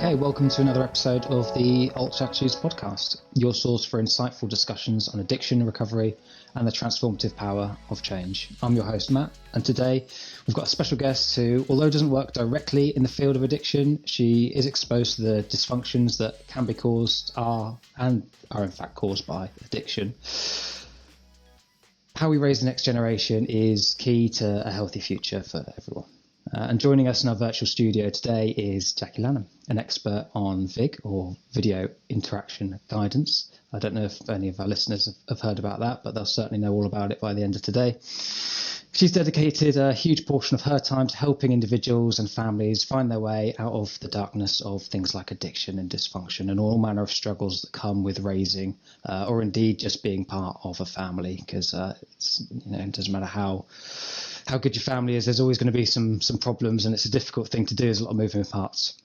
Hey, welcome to another episode of the Altered Attitudes podcast, your source for insightful discussions on addiction, recovery, and the transformative power of change. I'm your host, Matt, and today we've got a special guest who, although doesn't work directly in the field of addiction, she is exposed to the dysfunctions that can be caused, are in fact caused by addiction. How we raise the next generation is key to a healthy future for everyone. And joining us in our virtual studio today is Jackie Lanham, an expert on VIG, or Video Interaction Guidance. I don't know if any of our listeners have heard about that, but they'll certainly know all about it by the end of today. She's dedicated a huge portion of her time to helping individuals and families find their way out of the darkness of things like addiction and dysfunction and all manner of struggles that come with raising or indeed just being part of a family, because it doesn't matter how good your family is, there's always going to be some problems, and it's a difficult thing to do. There's a lot of moving parts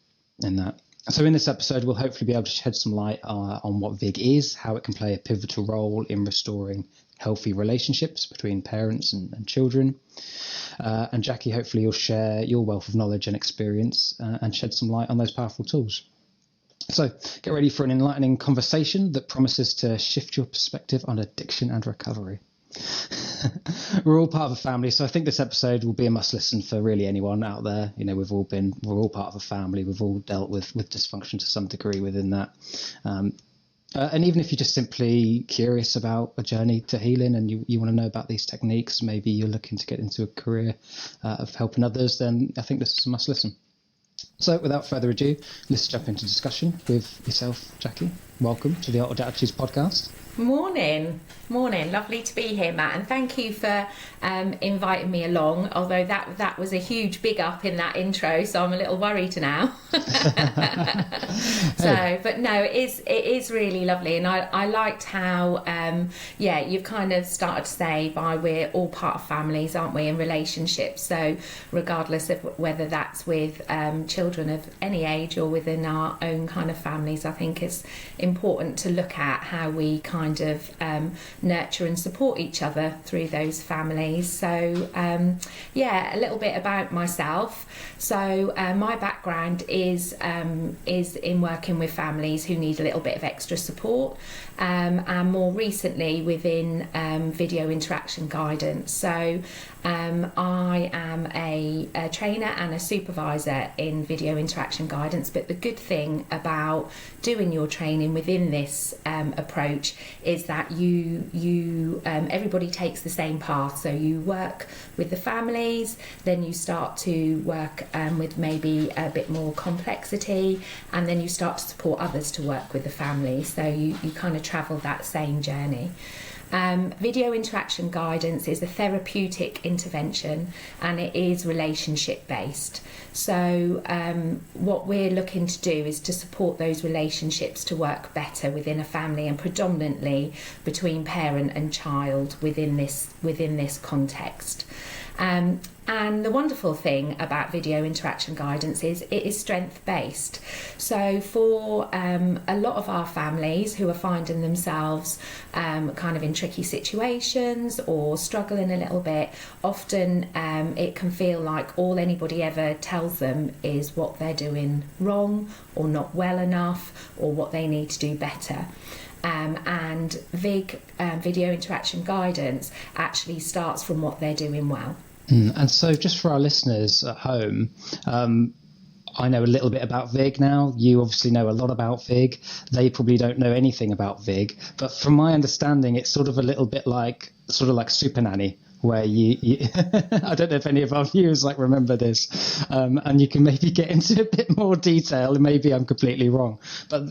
in that. So in this episode, we'll hopefully be able to shed some light on what VIG is, how it can play a pivotal role in restoring healthy relationships between parents and children. And Jackie, hopefully you'll share your wealth of knowledge and experience and shed some light on those powerful tools. So get ready for an enlightening conversation that promises to shift your perspective on addiction and recovery. We're all part of a family, so I think this episode will be a must listen for really anyone out there. You know, we're all part of a family. We've all dealt with dysfunction to some degree within that. And even if you're just simply curious about a journey to healing and you want to know about these techniques, maybe you're looking to get into a career of helping others, then I think this is a must listen. So without further ado, let's jump into discussion with yourself, Jackie. Welcome to the Altered Attitudes podcast. Morning. Lovely to be here, Matt, and thank you for inviting me along, although that was a huge big up in that intro, so I'm a little worried now. But no, it is really lovely, and I liked how you've kind of started to say we're all part of families, aren't we, in relationships, so regardless of whether that's with children of any age or within our own kind of families, I think it's important to look at how we kind of nurture and support each other through those families. So a little bit about myself. So my background is in working with families who need a little bit of extra support, and more recently within video interaction guidance. So I am a trainer and a supervisor in video interaction guidance, but the good thing about doing your training within this approach is that you everybody takes the same path. So you work with the families, then you start to work with maybe a bit more complexity, and then you start to support others to work with the family. So you kind of travel that same journey. Video interaction guidance is a therapeutic intervention, and it is relationship based. So what we're looking to do is to support those relationships to work better within a family, and predominantly between parent and child within this context. And the wonderful thing about video interaction guidance is it is strength-based. So for a lot of our families who are finding themselves kind of in tricky situations or struggling a little bit, often it can feel like all anybody ever tells them is what they're doing wrong or not well enough or what they need to do better. And VIG, video interaction guidance, actually starts from what they're doing well. And so just for our listeners at home, I know a little bit about VIG now. You obviously know a lot about VIG. They probably don't know anything about VIG. But from my understanding, it's sort of a little bit like Super Nanny, where you I don't know if any of our viewers remember this, and you can maybe get into a bit more detail, and maybe I'm completely wrong, but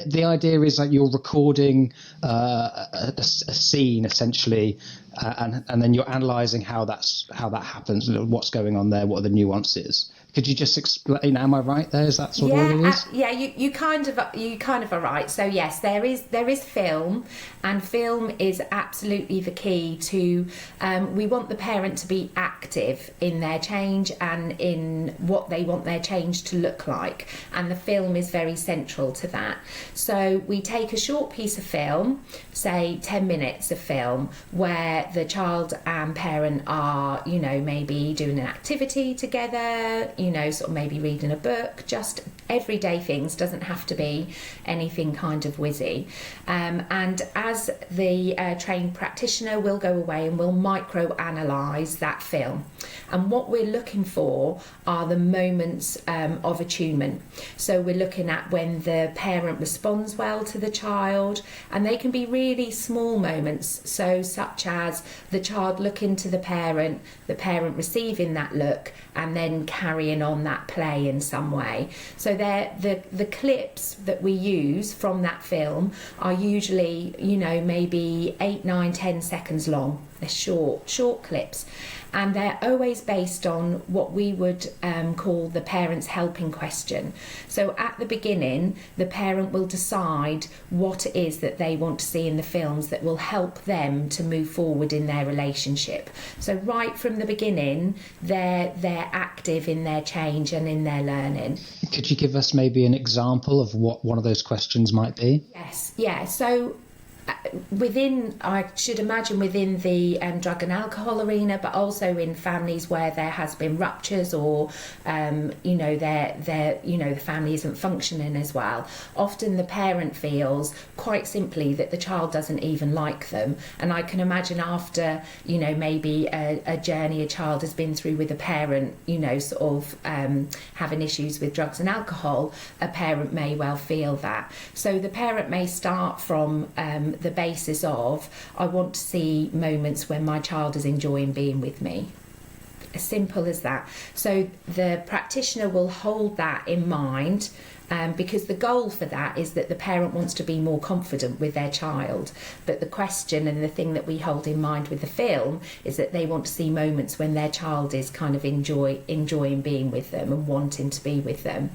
the idea is you're recording a scene essentially, and then you're analysing how that happens, what's going on there, what are the nuances. Could you just explain? Am I right there? Is that sort of what it is? You kind of are right. So yes, there is film, and film is absolutely the key to. We want the parent to be active in their change and in what they want their change to look like, and the film is very central to that. So we take a short piece of film, say 10 minutes of film, where the child and parent are, maybe doing an activity together. sort of maybe reading a book, just everyday things, doesn't have to be anything kind of whizzy. And as the trained practitioner, we'll go away and we'll micro-analyse that film. And what we're looking for are the moments of attunement. So we're looking at when the parent responds well to the child, and they can be really small moments, so such as the child looking to the parent receiving that look, and then carrying on that play in some way. So the clips that we use from that film are usually, maybe 8, 9, 10 seconds long. They're short clips, and they're always based on what we would call the parent's helping question. So at the beginning, the parent will decide what it is that they want to see in the films that will help them to move forward in their relationship. So right from the beginning, they're active in their change and in their learning. Could you give us maybe an example of what one of those questions might be? Yes, yeah. So I should imagine within the drug and alcohol arena, but also in families where there has been ruptures, or the family isn't functioning as well. Often the parent feels quite simply that the child doesn't even like them, and I can imagine after maybe a journey a child has been through with a parent, having issues with drugs and alcohol, a parent may well feel that. So the parent may start from the basis of, I want to see moments when my child is enjoying being with me. As simple as that. So the practitioner will hold that in mind, because the goal for that is that the parent wants to be more confident with their child. But the question and the thing that we hold in mind with the film is that they want to see moments when their child is kind of enjoying being with them and wanting to be with them.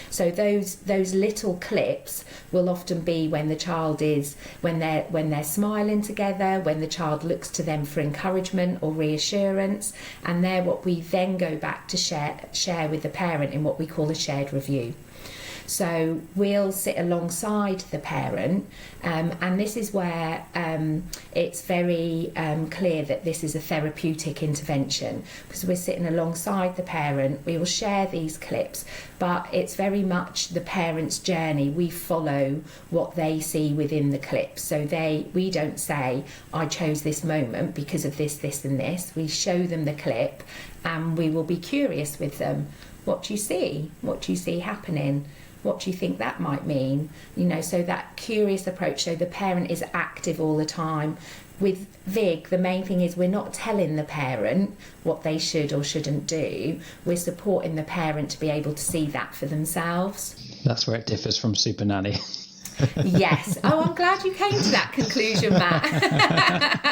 So those little clips will often be when the child is, when they're smiling together, when the child looks to them for encouragement or reassurance, and they're what we then go back to share with the parent in what we call a shared review. So we'll sit alongside the parent, and this is where it's very clear that this is a therapeutic intervention, because we're sitting alongside the parent. We will share these clips, but it's very much the parent's journey. We follow what they see within the clips. So we don't say, I chose this moment because of this, this and this. We show them the clip, and we will be curious with them. What do you see? What do you see happening? What do you think that might mean? So that curious approach, so the parent is active all the time. With VIG, the main thing is we're not telling the parent what they should or shouldn't do. We're supporting the parent to be able to see that for themselves. That's where it differs from Super Nanny. Yes. Oh, I'm glad you came to that conclusion, Matt.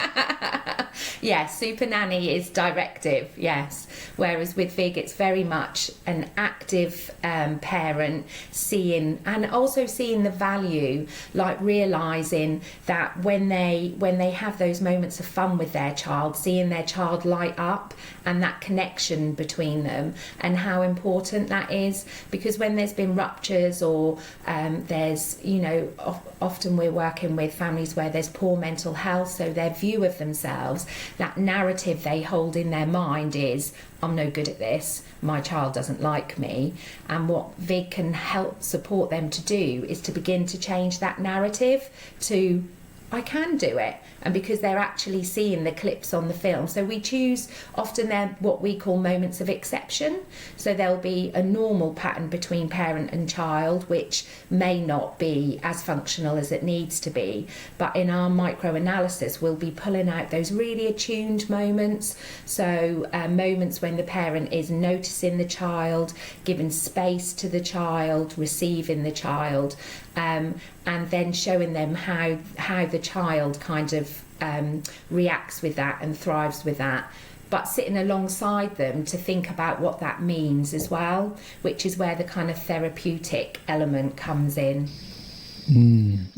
Yes, Super Nanny is directive, yes. Whereas with VIG, it's very much an active parent seeing, and also seeing the value, like realising that when they have those moments of fun with their child, seeing their child light up, and that connection between them, and how important that is. Because when there's been ruptures, or there's, often we're working with families where there's poor mental health, so their view of themselves, that narrative they hold in their mind is, I'm no good at this, my child doesn't like me. And what VIG can help support them to do is to begin to change that narrative to, I can do it. And because they're actually seeing the clips on the film. So we choose, often they're what we call moments of exception. So there'll be a normal pattern between parent and child, which may not be as functional as it needs to be. But in our micro-analysis, we'll be pulling out those really attuned moments. So moments when the parent is noticing the child, giving space to the child, receiving the child, and then showing them how the child kind of reacts with that and thrives with that, but sitting alongside them to think about what that means as well, which is where the kind of therapeutic element comes in.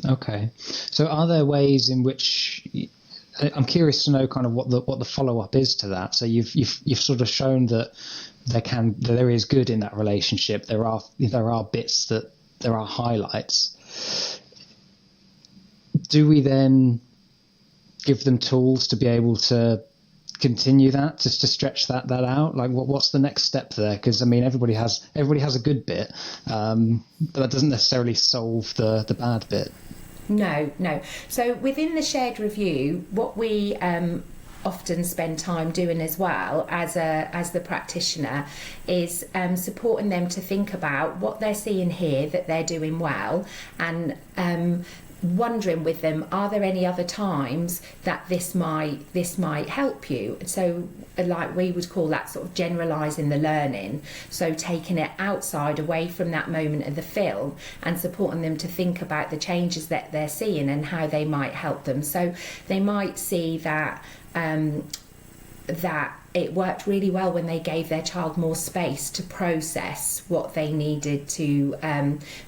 Okay, so are there ways in which, I'm curious to know kind of what the follow-up is to that. So you've sort of shown that there is good in that relationship. There are bits that there are highlights. Do we then give them tools to be able to continue that, just to stretch that out? Like, what's the next step there? Because I mean, everybody has a good bit, but that doesn't necessarily solve the bad bit. No. So within the shared review, what we often spend time doing as well as the practitioner is supporting them to think about what they're seeing here that they're doing well, and wondering with them, are there any other times that this might help you? So like we would call that sort of generalizing the learning, so taking it outside, away from that moment of the film, and supporting them to think about the changes that they're seeing and how they might help them. So they might see that that it worked really well when they gave their child more space to process what they needed to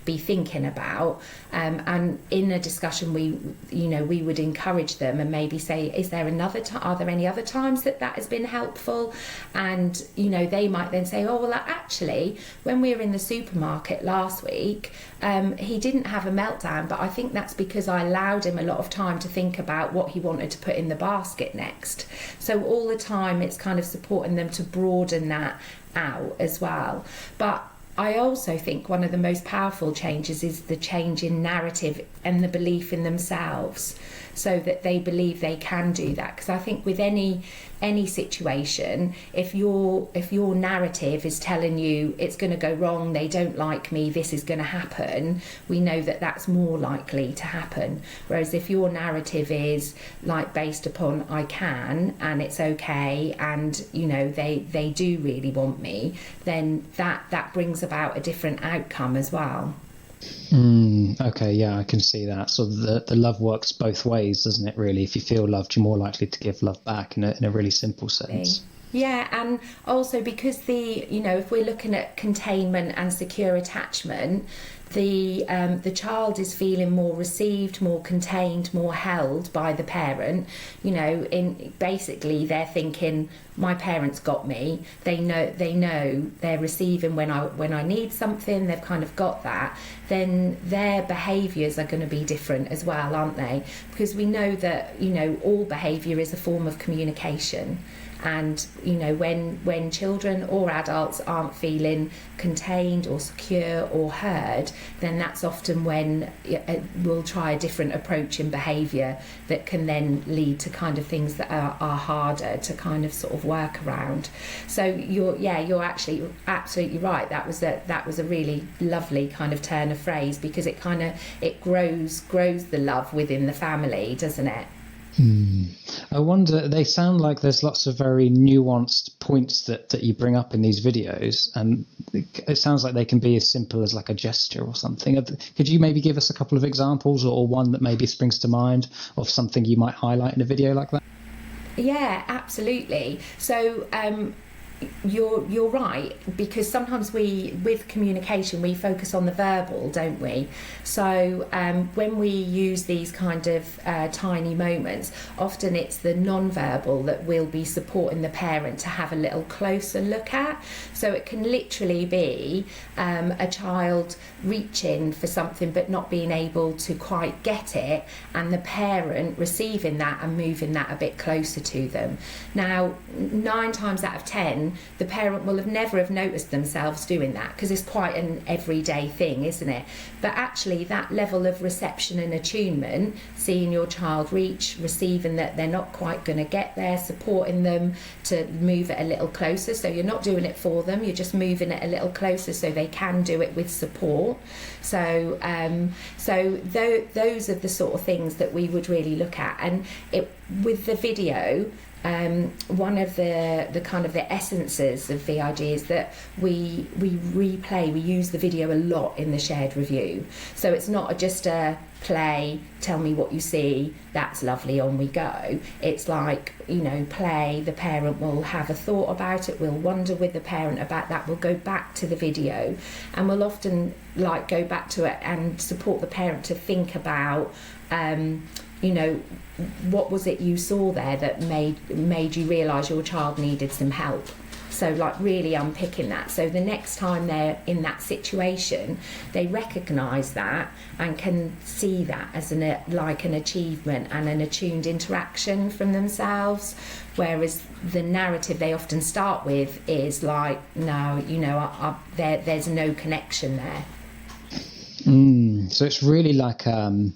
be thinking about, and in a discussion we would encourage them and maybe say, is there are there any other times that has been helpful? And they might then say, oh well, actually when we were in the supermarket last week, he didn't have a meltdown, but I think that's because I allowed him a lot of time to think about what he wanted to put in the basket next. So all the time it's kind of supporting them to broaden that out as well. But I also think one of the most powerful changes is the change in narrative and the belief in themselves, so that they believe they can do that. Because I think with any situation, if your narrative is telling you it's going to go wrong, they don't like me, this is going to happen, we know that that's more likely to happen. Whereas if your narrative is like based upon I can and it's okay, and they do really want me, then that brings about a different outcome as well. Okay, yeah, I can see that. So the love works both ways, doesn't it, really? If you feel loved, you're more likely to give love back in a really simple sense. Yeah, and also because if we're looking at containment and secure attachment, the child is feeling more received, more contained, more held by the parent. Basically they're thinking, my parents got me. They know they're receiving when I need something. They've kind of got that. Then their behaviours are going to be different as well, aren't they? Because we know that all behaviour is a form of communication. And when children or adults aren't feeling contained or secure or heard, then that's often when we'll try a different approach in behaviour that can then lead to kind of things that are harder to kind of sort of work around. So you're actually absolutely right. That was a really lovely kind of turn of phrase, because it grows the love within the family, doesn't it? I wonder, they sound like there's lots of very nuanced points that you bring up in these videos, and it sounds like they can be as simple as like a gesture or something. Could you maybe give us a couple of examples, or one that maybe springs to mind of something you might highlight in a video like that? Yeah, absolutely. So you're right, because sometimes with communication we focus on the verbal, don't we? So when we use these kind of tiny moments, often it's the non-verbal that will be supporting the parent to have a little closer look at. So it can literally be a child reaching for something but not being able to quite get it, and the parent receiving that and moving that a bit closer to them. Now 9 times out of 10 the parent will never have noticed themselves doing that, because it's quite an everyday thing, isn't it? But actually that level of reception and attunement, seeing your child reach, receiving that they're not quite going to get there, supporting them to move it a little closer. So you're not doing it for them, you're just moving it a little closer so they can do it with support. So those are the sort of things that we would really look at. And with the video, one of the kind of the essences of VIG is that we use the video a lot in the shared review. So it's not just a play, tell me what you see, that's lovely, on we go. It's like, play, the parent will have a thought about it, we'll wonder with the parent about that, we'll go back to the video, and we'll often go back to it and support the parent to think about what was it you saw there that made you realise your child needed some help. So like really unpicking that. So the next time they're in that situation, they recognise that and can see that as like an achievement and an attuned interaction from themselves. Whereas the narrative they often start with is like, no, there's no connection there. So it's really like a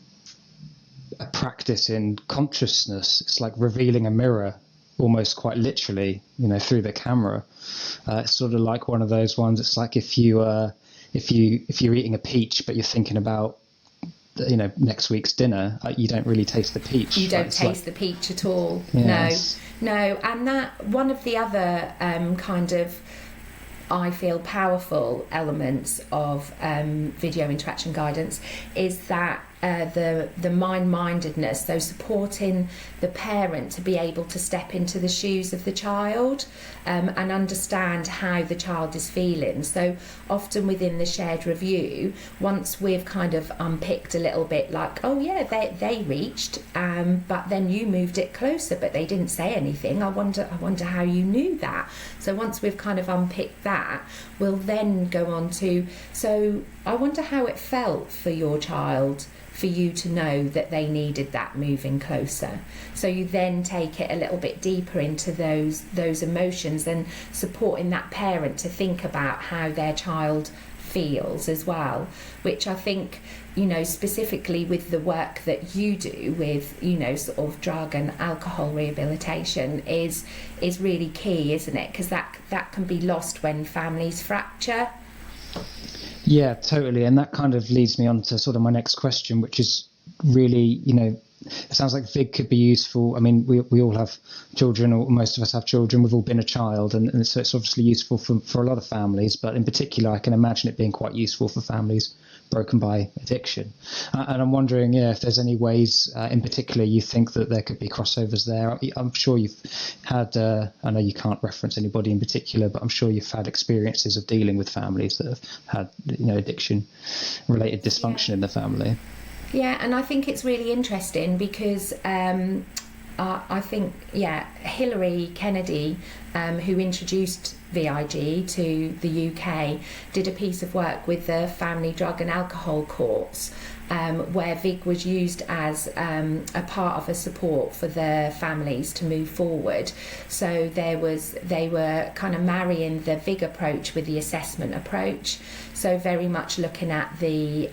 practice in consciousness. It's like revealing a mirror, almost quite literally, through the camera. It's sort of like one of those ones. It's like if you're eating a peach, but you're thinking about next week's dinner, you don't really taste the peach. You don't taste the peach at all. Yes. No. And that one of the other kind of, I feel, powerful elements of video interaction guidance is that the mind-mindedness, so supporting the parent to be able to step into the shoes of the child and understand how the child is feeling. So often within the shared review, once we've kind of unpicked a little bit, like, oh yeah, they reached, but then you moved it closer, but they didn't say anything. I wonder how you knew that. So once we've kind of unpicked that, we'll then go on to, so I wonder how it felt for your child for you to know that they needed that moving closer. So you then take it a little bit deeper into those emotions and supporting that parent to think about how their child feels as well, which I think, specifically with the work that you do with, sort of drug and alcohol rehabilitation is really key, isn't it? Because that can be lost when families fracture. Yeah, totally. And that kind of leads me on to sort of my next question, which is really, it sounds like VIG could be useful. I mean, we all have children, or most of us have children. We've all been a child. And so it's obviously useful for a lot of families. But in particular, I can imagine it being quite useful for families broken by addiction. And I'm wondering, if there's any ways in particular you think that there could be crossovers there. I'm sure you've had, I know you can't reference anybody in particular, but I'm sure you've had experiences of dealing with families that have had, addiction-related dysfunction in the family. Yeah, and I think it's really interesting because I think, Hillary Kennedy, who introduced VIG to the UK, did a piece of work with the family drug and alcohol courts, where VIG was used as a part of a support for the families to move forward. So they were kind of marrying the VIG approach with the assessment approach. So very much looking at the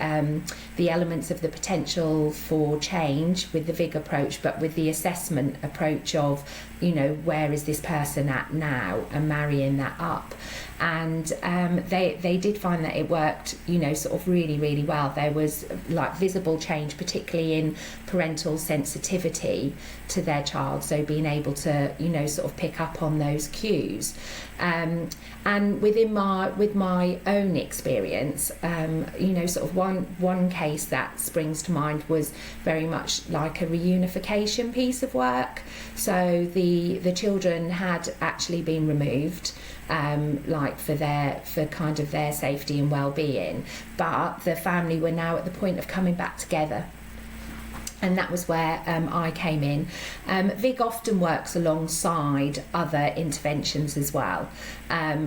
elements of the potential for change with the VIG approach, but with the assessment approach of, where is this person at now, and marrying that up. And they did find that it worked, sort of really, really well. There was like visible change, particularly in parental sensitivity to their child. So being able to, sort of pick up on those cues. And with my own experience, sort of one case that springs to mind was very much like a reunification piece of work. So the children had actually been removed, for kind of their safety and well-being, but the family were now at the point of coming back together. And that was where I came in. VIG often works alongside other interventions as well.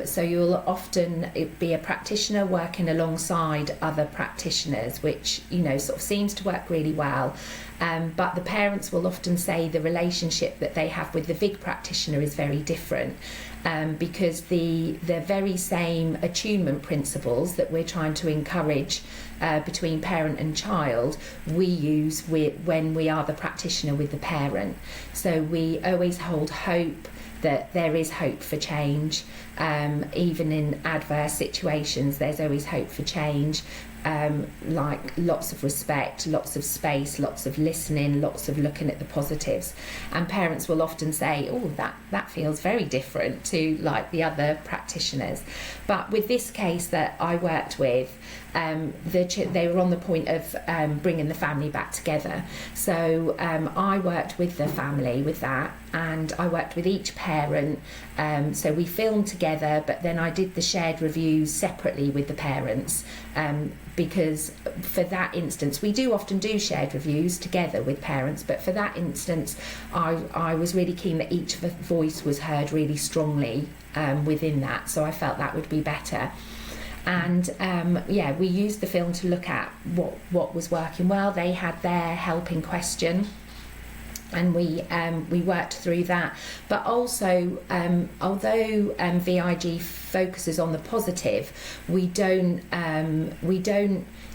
So you'll often be a practitioner working alongside other practitioners, which, sort of seems to work really well. But the parents will often say the relationship that they have with the VIG practitioner is very different. Because the very same attunement principles that we're trying to encourage between parent and child, we use when we are the practitioner with the parent. So we always hold hope that there is hope for change. Even in adverse situations, there's always hope for change. Like lots of respect, lots of space, lots of listening, lots of looking at the positives. And parents will often say, oh, that feels very different to like the other practitioners. But with this case that I worked with, they were on the point of bringing the family back together. So I worked with the family with that, and I worked with each parent. So we filmed together, but then I did the shared reviews separately with the parents, because for that instance, we do often do shared reviews together with parents, but for that instance, I was really keen that each voice was heard really strongly within that, so I felt that would be better. And we used the film to look at what was working well. They had their helping question, and we worked through that. But also, although VIG focuses on the positive, we don't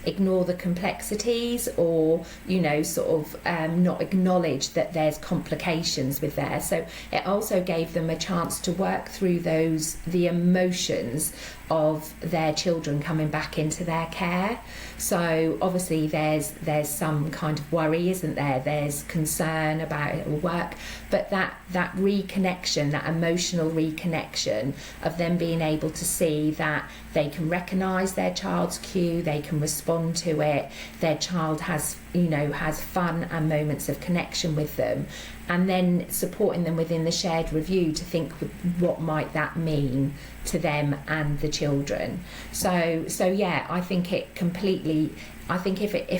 ignore the complexities, or not acknowledge that there's complications with there. So it also gave them a chance to work through the emotions of their children coming back into their care. So obviously there's some kind of worry, isn't there? There's concern about it will work, but that reconnection, that emotional reconnection of them being able to see that they can recognise their child's cue, they can respond to it, their child has fun and moments of connection with them, and then supporting them within the shared review to think what might that mean to them and the children. So yeah, I think if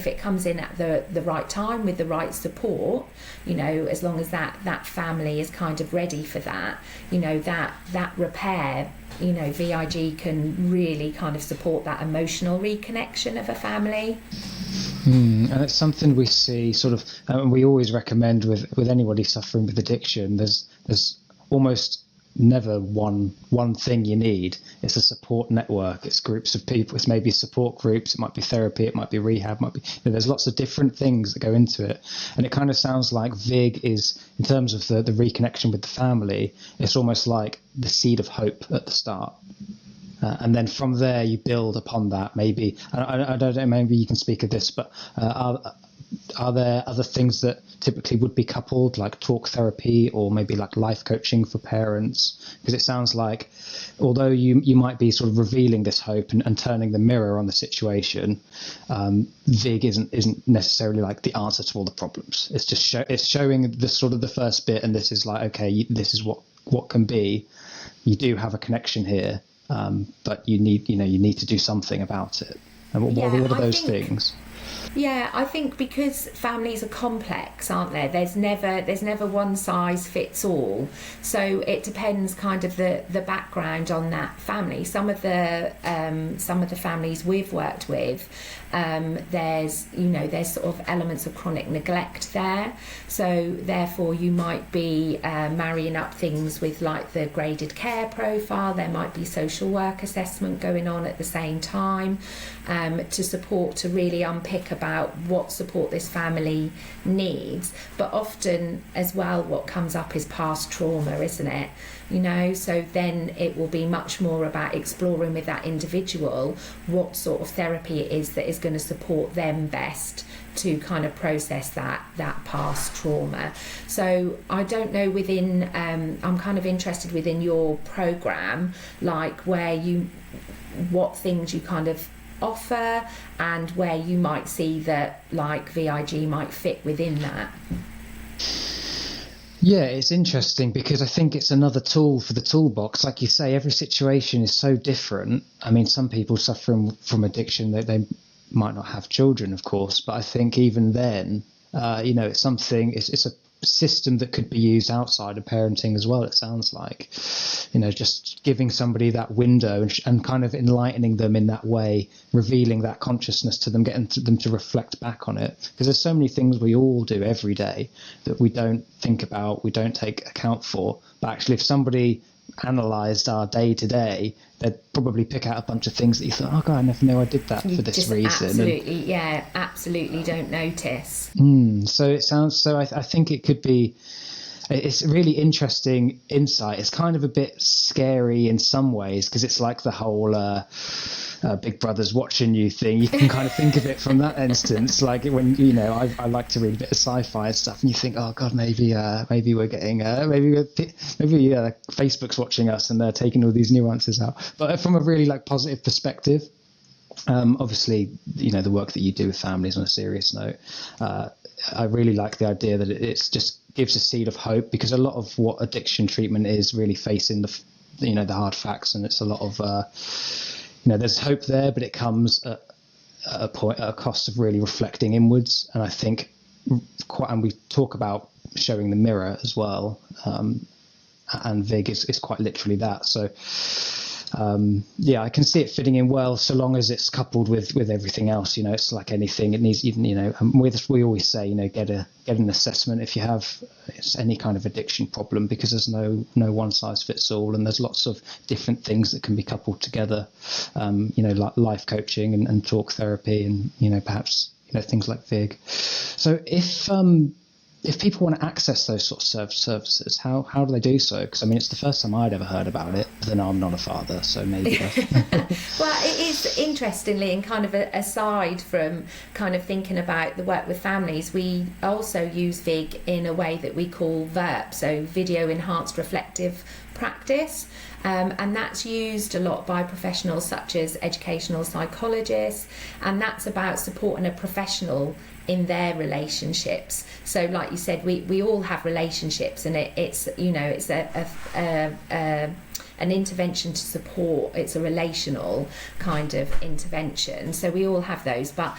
it comes in at the right time with the right support, as long as that family is kind of ready for that, that repair, VIG can really kind of support that emotional reconnection of a family. And it's something we see sort of, we always recommend with anybody suffering with addiction. There's almost never one thing you need. It's a support network. It's groups of people. It's maybe support groups. It might be therapy. It might be rehab. There's lots of different things that go into it. And it kind of sounds like VIG is, in terms of the reconnection with the family, it's almost like the seed of hope at the start. And then from there you build upon that. Maybe, I don't know, maybe you can speak of this, but are there other things that typically would be coupled, like talk therapy or maybe like life coaching for parents? Because it sounds like, although you might be sort of revealing this hope and turning the mirror on the situation, VIG isn't necessarily like the answer to all the problems. It's just it's showing the sort of the first bit, and this is like, okay, this is what can be. You do have a connection here, but you need to do something about it. And what are those things? Yeah, I think because families are complex, aren't there? There's never one size fits all. So it depends kind of the background on that family. Some of the families we've worked with, there's sort of elements of chronic neglect there. So therefore you might be marrying up things with like the graded care profile. There might be social work assessment going on at the same time, to really unpick about what support this family needs. But often as well, what comes up is past trauma, isn't it? So then it will be much more about exploring with that individual what sort of therapy it is that is going to support them best to kind of process that past trauma. So I don't know, within I'm kind of interested within your program, like what things you kind of offer and where you might see that like VIG might fit within that. Yeah, it's interesting because I think it's another tool for the toolbox. Like you say, every situation is so different. I mean, some people suffering from addiction, they might not have children, of course, but I think even then, it's something, it's a system that could be used outside of parenting as well, it sounds like. Just giving somebody that window and kind of enlightening them in that way, revealing that consciousness to them, getting them to reflect back on it. Because there's so many things we all do every day that we don't think about, we don't take account for. But actually, if somebody analysed our day to day, they'd probably pick out a bunch of things that you thought, oh God, I never knew I did that for this reason. Absolutely don't notice. So it sounds, so I think it could be, it's a really interesting insight. It's kind of a bit scary in some ways because it's like the whole Big Brother's watching you thing. You can kind of think of it from that instance, like when I like to read a bit of sci-fi and stuff, and you think, oh God, maybe we're getting maybe Facebook's watching us and they're taking all these nuances out. But from a really like positive perspective, Obviously, the work that you do with families on a serious note, I really like the idea that it's just gives a seed of hope, because a lot of what addiction treatment is really facing the hard facts, and it's a lot of, there's hope there, but it comes at a cost of really reflecting inwards. And I think and we talk about showing the mirror as well. And VIG is quite literally that. So, I can see it fitting in well, so long as it's coupled with everything else. It's like anything; it needs, we always say, get an assessment if you have any kind of addiction problem, because there's no one size fits all, and there's lots of different things that can be coupled together. Like life coaching and talk therapy, and perhaps things like VIG. So if people want to access those sort of services, how do they do so? Because it's the first time I'd ever heard about it, but then I'm not a father, so maybe. Well, it is, interestingly, and kind of aside from kind of thinking about the work with families, we also use VIG in a way that we call VERP, so Video Enhanced Reflective Practice. And that's used a lot by professionals such as educational psychologists, and that's about supporting a professional in their relationships. So like you said, we all have relationships, and it's an intervention to support. It's a relational kind of intervention, so we all have those, but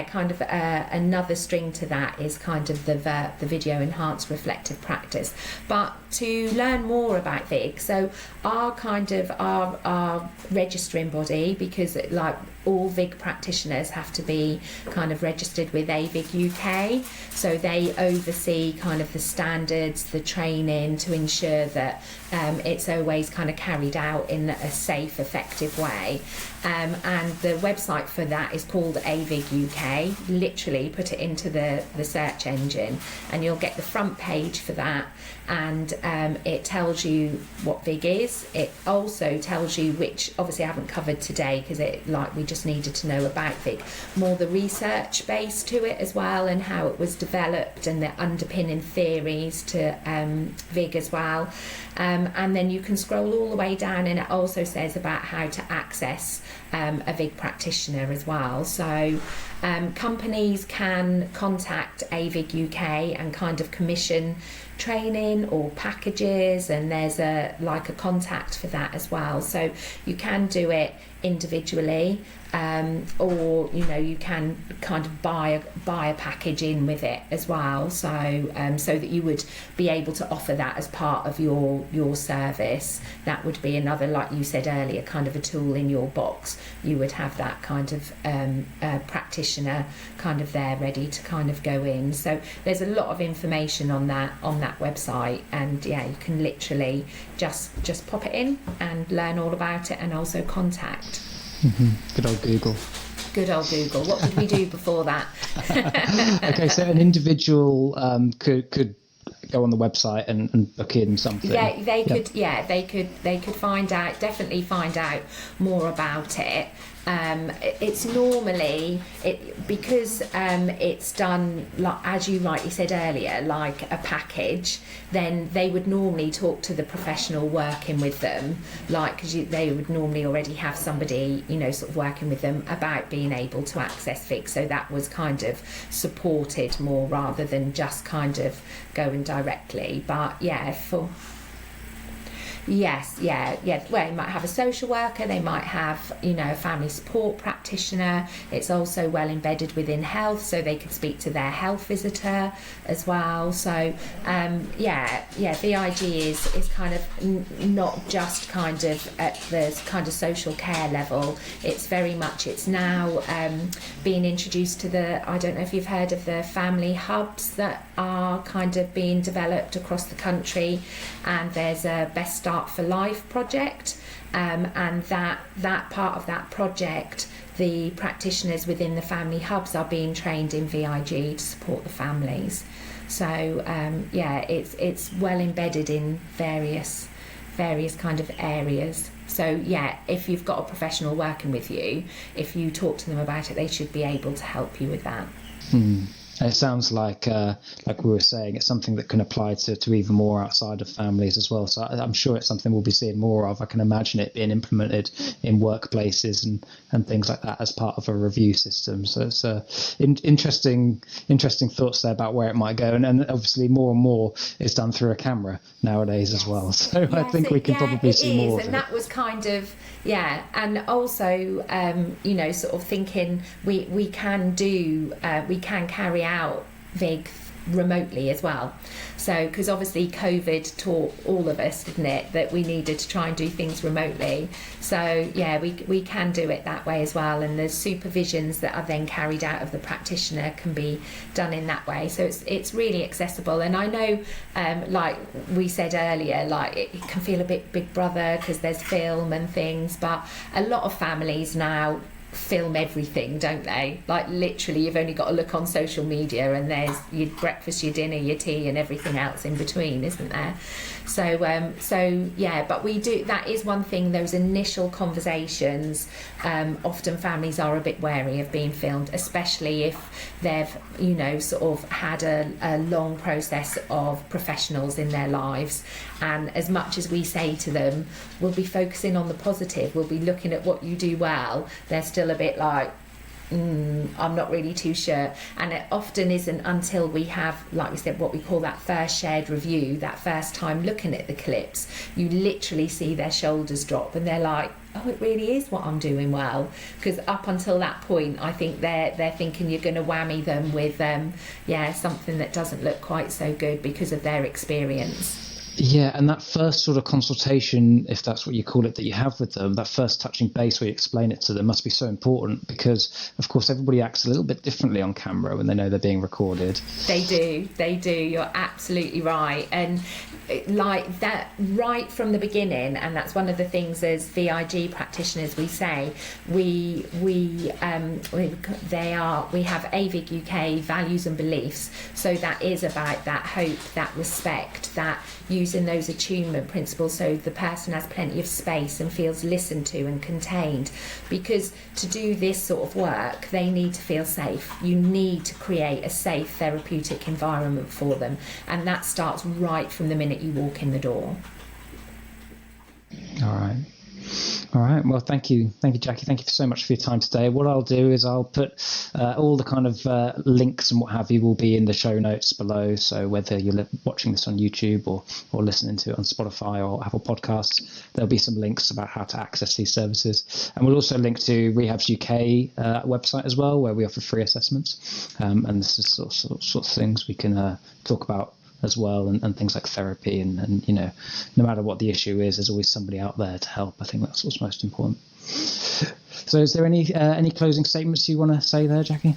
kind of another string to that is kind of the VERP, the Video Enhanced Reflective Practice. But to learn more about VIG, so our registering body, because like all VIG practitioners have to be kind of registered with AVIG UK, so they oversee kind of the standards, the training, to ensure that it's always kind of carried out in a safe, effective way. And the website for that is called AVIG UK. Literally put it into the search engine and you'll get the front page for that, and it tells you what VIG is. It also tells you, which obviously I haven't covered today because we just needed to know about VIG, more the research base to it as well, and how it was developed and the underpinning theories to VIG as well. And then you can scroll all the way down, and it also says about how to access a VIG practitioner as well. So companies can contact AVIG UK and kind of commission training or packages, and there's a contact for that as well. So you can do it individually, or you can kind of buy a package in with it as well, so that you would be able to offer that as part of your service. That would be another, like you said earlier, kind of a tool in your box. You would have that kind of practitioner kind of there ready to kind of go in. So there's a lot of information on that website, and you can literally just pop it in and learn all about it, and also contact. Mm-hmm. Good old Google. What did we do before that? Okay, so an individual could go on the website and book in something. They could definitely find out more about it. It's normally because it's done, like as you rightly said earlier, like a package. Then they would normally talk to the professional working with them, because they would normally already have somebody sort of working with them about being able to access VIG. So that was kind of supported more rather than just kind of going directly. But Yes. Well, they might have a social worker, they might have, a family support practitioner. It's also well embedded within health, so they could speak to their health visitor as well. So, VIG is kind of not just kind of at the kind of social care level. It's now being introduced to I don't know if you've heard of the family hubs that are kind of being developed across the country, and there's a Best Start for Life project, and that part of that project, the practitioners within the family hubs are being trained in VIG to support the families. So it's well embedded in various kind of areas. So if you've got a professional working with you, if you talk to them about it, they should be able to help you with that. And it sounds like we were saying, it's something that can apply to even more outside of families as well. So I'm sure it's something we'll be seeing more of. I can imagine it being implemented in workplaces and things like that as part of a review system. So it's interesting thoughts there about where it might go. And obviously more and more is done through a camera nowadays as well. So yes, I think we can probably see more of it. And that was kind of, and also, sort of thinking we can carry out VIG remotely as well. So, because obviously COVID taught all of us, didn't it, that we needed to try and do things remotely. So we can do it that way as well, and the supervisions that are then carried out of the practitioner can be done in that way. So it's really accessible. And I know, like we said earlier, like it can feel a bit Big Brother because there's film and things, but a lot of families now film everything, don't they? Like literally you've only got to look on social media and there's your breakfast, your dinner, your tea and everything else in between, isn't there? So but we do, that is one thing, those initial conversations, often families are a bit wary of being filmed, especially if they've sort of had a long process of professionals in their lives. And as much as we say to them, we'll be focusing on the positive, we'll be looking at what you do well, they're still a bit like, I'm not really too sure. And it often isn't until we have, like we said, what we call that first shared review, that first time looking at the clips, you literally see their shoulders drop and they're like, oh, it really is what I'm doing well. Because up until that point, I think they're thinking you're going to whammy them with something that doesn't look quite so good because of their experience. Yeah, and that first sort of consultation, if that's what you call it, that you have with them, that first touching base where you explain it to them must be so important because, of course, everybody acts a little bit differently on camera when they know they're being recorded. They do. You're absolutely right. And like that right from the beginning, and that's one of the things as VIG practitioners we say, we have AVIG UK values and beliefs. So that is about that hope, that respect, that using those attunement principles so the person has plenty of space and feels listened to and contained. Because to do this sort of work, they need to feel safe. You need to create a safe therapeutic environment for them, and that starts right from the minute you walk in the door. All right. Well, thank you, Jackie. Thank you so much for your time today. What I'll do is I'll put all the kind of links and what have you will be in the show notes below. So whether you're watching this on YouTube or listening to it on Spotify or Apple Podcasts, there'll be some links about how to access these services. And we'll also link to Rehab's UK website as well, where we offer free assessments. And this is sorts of things we can talk about as well, and things like therapy and no matter what the issue is, there's always somebody out there to help. I think that's what's most important. So is there any closing statements you want to say there, Jackie?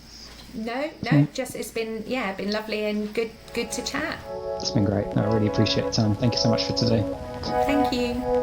No, just it's been lovely and good to chat. It's been great. I really appreciate the time. Thank you so much for today. Thank you.